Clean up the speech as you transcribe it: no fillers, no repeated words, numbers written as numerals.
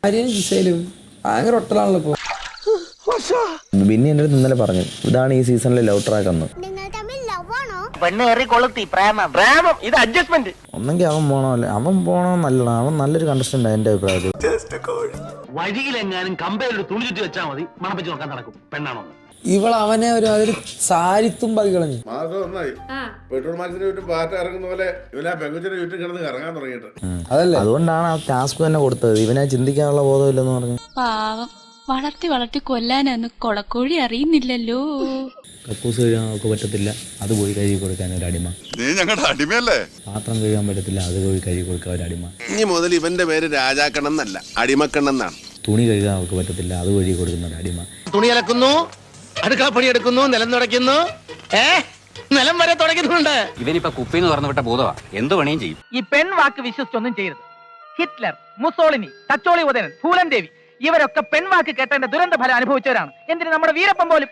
ആര്യനും ജിസയിലും ഭയങ്കര ഒട്ടലാണല്ലോ ഇപ്പൊ. ബിന്നി എൻ്റെ അടുത്ത് ഇന്നലെ പറഞ്ഞു ഇതാണ് ഈ സീസണിലെ ലവ് ട്രാക്ക് എന്ന്. ഇത് അഡ്ജസ്റ്റ്മെന്റ്. ഒന്നെങ്കിൽ അവൻ പോണോ അല്ലെ അവൻ പോണോ നല്ലതാണ്. അവൻ നല്ലൊരു കണ്ടസ്റ്റന്റ് എൻ്റെ അഭിപ്രായത്തിൽ. വഴിയിലെങ്ങാനും കമ്പയിൽ തുണി ചുറ്റി വെച്ചാൽ മതി മണപ്പിച്ച് നോക്കാൻ നടക്കും പെണ്ണാണോ. അവനെ അതൊരു സാരിത്തും പതി കളഞ്ഞു. മാസം ഒന്നായി പെട്രോൾ മാക്സിന് ചുറ്റും പാറ്റ ഇറങ്ങുന്ന പോലെ ഇവനാ പെങ്കുച്ചിന്റെ ചുറ്റും കിടന്ന് ഇറങ്ങാൻ തുടങ്ങിയിട്ട്. അതല്ലേ അതുകൊണ്ടാണ് ആ ടാസ്ക് തന്നെ കൊടുത്തത്. ഇവനെ ചിന്തിക്കാനുള്ള ബോധമില്ലെന്ന് പറഞ്ഞു. പാവം വളർത്തി കൊല്ലാനൊന്നും കൊളക്കോഴി അറിയുന്നില്ലല്ലോ. കക്കൂസ് കഴുകാൻ അവർക്ക് പറ്റത്തില്ല, അത് പോയി കഴുകി കൊടുക്കാൻ ഒരു അടിമ. നീ ഞങ്ങളുടെ അടിമയല്ലേ? പാത്രം കഴുകാൻ പറ്റത്തില്ല, അത് പോയി കഴുകി കൊടുക്കാൻ ഒരു അടിമ. ഇനി മുതൽ ഇവന്റെ പേര് രാജാക്കണ്ണെന്നല്ല അടിമക്കണ്ണെന്നാണ്. തുണി കഴുകാൻ അവർക്ക് പറ്റത്തില്ല, അത് വഴി കൊടുക്കുന്ന ഒരു അടിമ. തുണി അലക്കുന്നു, അടുക്കളപ്പണി എടുക്കുന്നു, നിലം തുടയ്ക്കുന്നു, നിലം വരെ തുടയ്ക്കുന്നുണ്ട്. ഇവനിപ്പോ കുപ്പിന്ന് തുറന്നു വിട്ട ഭൂതവാ, എന്ത് പണിയും ചെയ്യും. ഈ പെൺവാക്ക് വിശ്വസിച്ചൊന്നും ചെയ്യരുത്. ഹിറ്റ്ലർ, മുസോളിനി, തച്ചോളി ഉദയനൻ, ഫൂലൻ ദേവി ഇവരൊക്കെ പെൺവാക്ക് കേട്ടതിന്റെ ദുരന്ത ഫലം അനുഭവിച്ചവരാണ്. എന്തിന് നമ്മുടെ വീരപ്പൻ പോലും